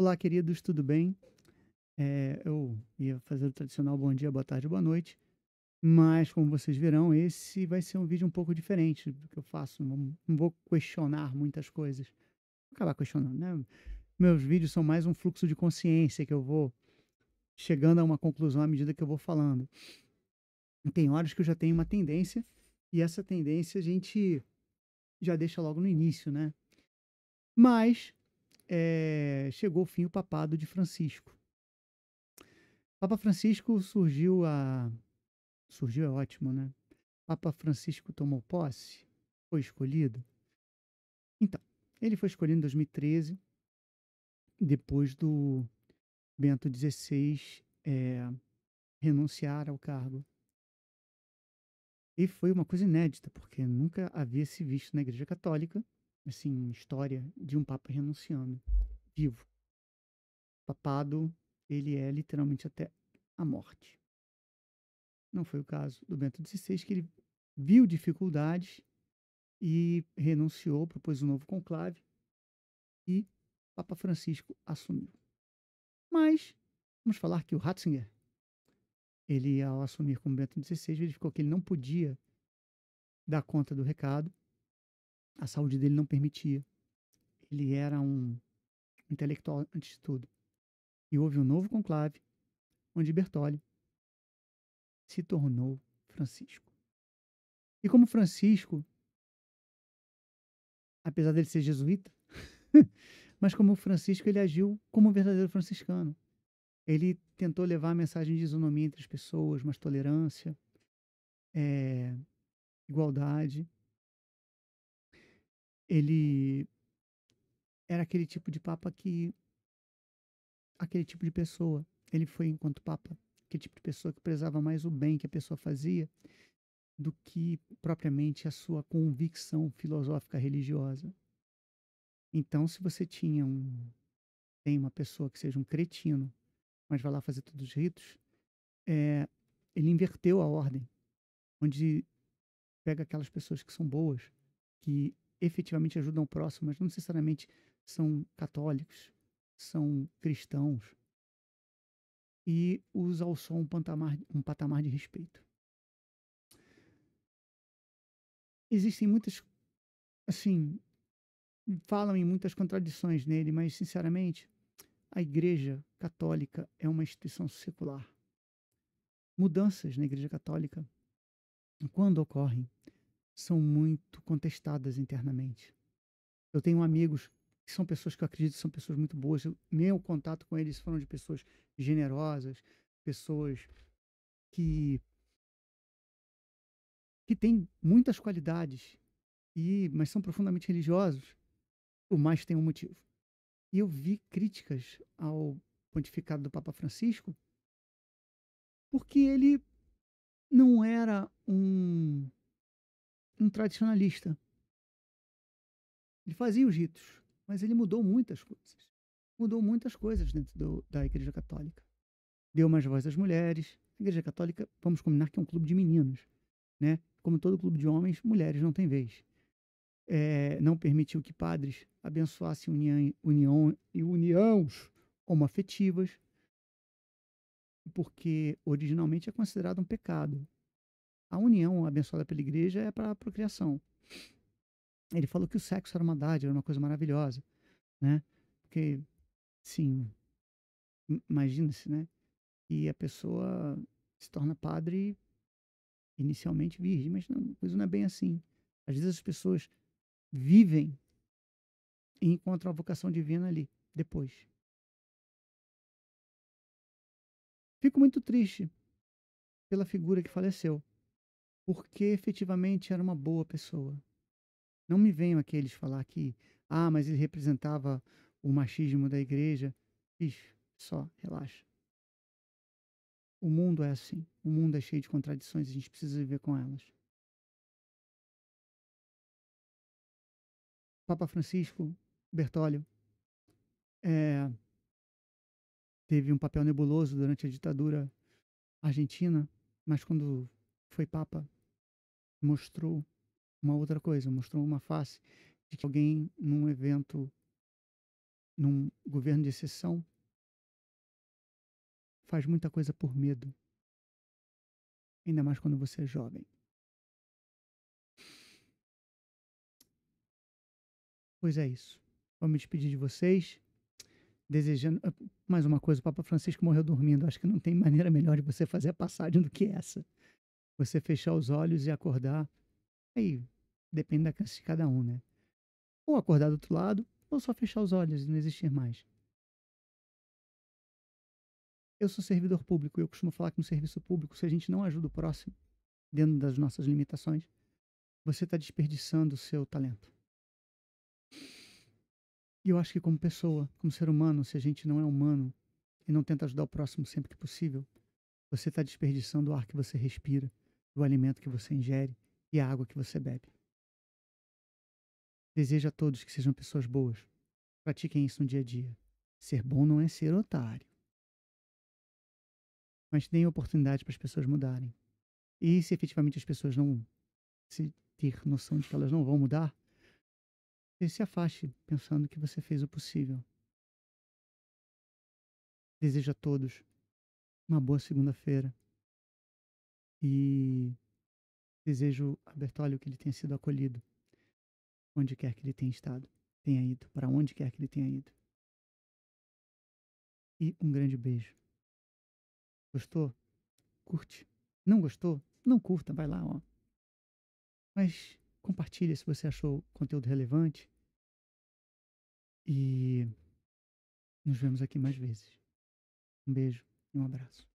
Olá, queridos, tudo bem? Eu ia fazer o tradicional bom dia, boa tarde, boa noite, mas como vocês verão, esse vai ser um vídeo um pouco diferente do que eu faço. Não vou questionar muitas coisas. Vou acabar questionando, né? Meus vídeos são mais um fluxo de consciência que eu vou chegando a uma conclusão à medida que eu vou falando. E tem horas que eu já tenho uma tendência, e essa tendência a gente já deixa logo no início, né? Mas chegou o fim o papado de Francisco. Papa Francisco surgiu é ótimo, né? Papa Francisco tomou posse, foi escolhido. Então, ele foi escolhido em 2013, depois do Bento XVI renunciar ao cargo. E foi uma coisa inédita, porque nunca havia se visto na Igreja Católica, assim, história de um Papa renunciando, vivo. O papado, ele é literalmente até a morte. Não foi o caso do Bento XVI, que ele viu dificuldades e renunciou, propôs um novo conclave e Papa Francisco assumiu. Mas vamos falar que o Ratzinger, ele ao assumir como Bento XVI, verificou que ele não podia dar conta do recado, a saúde dele não permitia. Ele era um intelectual antes de tudo. E houve um novo conclave, onde Bertolli se tornou Francisco. E como Francisco, apesar dele ser jesuíta, mas como Francisco ele agiu como um verdadeiro franciscano. Ele tentou levar a mensagem de isonomia entre as pessoas, mais tolerância, eh, igualdade. Ele era aquele tipo de papa que aquele tipo de pessoa, ele foi enquanto papa, aquele tipo de pessoa que prezava mais o bem que a pessoa fazia do que propriamente a sua convicção filosófica religiosa. Então, se você tem uma pessoa que seja um cretino, mas vai lá fazer todos os ritos, ele inverteu a ordem, onde pega aquelas pessoas que são boas, que efetivamente ajudam o próximo, mas não necessariamente são católicos, são cristãos, e os alçou um patamar de respeito. Existem muitas, assim, falam em muitas contradições nele, mas, sinceramente, a Igreja Católica é uma instituição secular. Mudanças na Igreja Católica, quando ocorrem, são muito contestadas internamente. Eu tenho amigos que são pessoas que eu acredito que são pessoas muito boas. Meu contato com eles foram de pessoas generosas, pessoas que têm muitas qualidades, mas são profundamente religiosos, o mais tem um motivo. E eu vi críticas ao pontificado do Papa Francisco, porque ele não era um tradicionalista. Ele fazia os ritos, mas ele mudou muitas coisas. Mudou muitas coisas dentro da Igreja Católica. Deu mais voz às mulheres. A Igreja Católica, vamos combinar que é um clube de meninos, né? Como todo clube de homens, mulheres não têm vez. Não permitiu que padres abençoassem uniões homoafetivas, porque originalmente é considerado um pecado. A união abençoada pela igreja é para a procriação. Ele falou que o sexo era uma dádiva, era uma coisa maravilhosa, né? Porque, sim, imagina-se, né? E a pessoa se torna padre inicialmente virgem, mas não, a coisa não é bem assim. Às vezes as pessoas vivem e encontram a vocação divina ali, depois. Fico muito triste pela figura que faleceu, porque efetivamente era uma boa pessoa. Não me venham aqueles falar que, mas ele representava o machismo da igreja. Ixi, só, relaxa. O mundo é assim. O mundo é cheio de contradições e a gente precisa viver com elas. Papa Francisco Bergoglio eh, teve um papel nebuloso durante a ditadura argentina, mas quando foi Papa, mostrou uma outra coisa, mostrou uma face de que alguém num evento num governo de exceção, faz muita coisa por medo, ainda mais quando você é jovem. Pois é isso. Vou me despedir de vocês, desejando. Mais uma coisa, o Papa Francisco morreu dormindo. Acho que não tem maneira melhor de você fazer a passagem do que essa. Você fechar os olhos e acordar. Aí, depende da crença de cada um, né? Ou acordar do outro lado, ou só fechar os olhos e não existir mais. Eu sou servidor público e eu costumo falar que no serviço público, se a gente não ajuda o próximo, dentro das nossas limitações, você está desperdiçando o seu talento. E eu acho que como pessoa, como ser humano, se a gente não é humano e não tenta ajudar o próximo sempre que possível, você está desperdiçando o ar que você respira, o alimento que você ingere e a água que você bebe. Desejo a todos que sejam pessoas boas. Pratiquem isso no dia a dia. Ser bom não é ser otário. Mas deem oportunidade para as pessoas mudarem. E se efetivamente as pessoas não se ter noção de que elas não vão mudar, você se afaste pensando que você fez o possível. Desejo a todos uma boa segunda-feira e desejo a Bertólio que ele tenha sido acolhido onde quer que ele tenha ido, para onde quer que ele tenha ido. E um grande beijo. Gostou? Curte. Não gostou? Não curta, vai lá, ó. Mas compartilha se você achou conteúdo relevante e nos vemos aqui mais vezes. Um beijo e um abraço.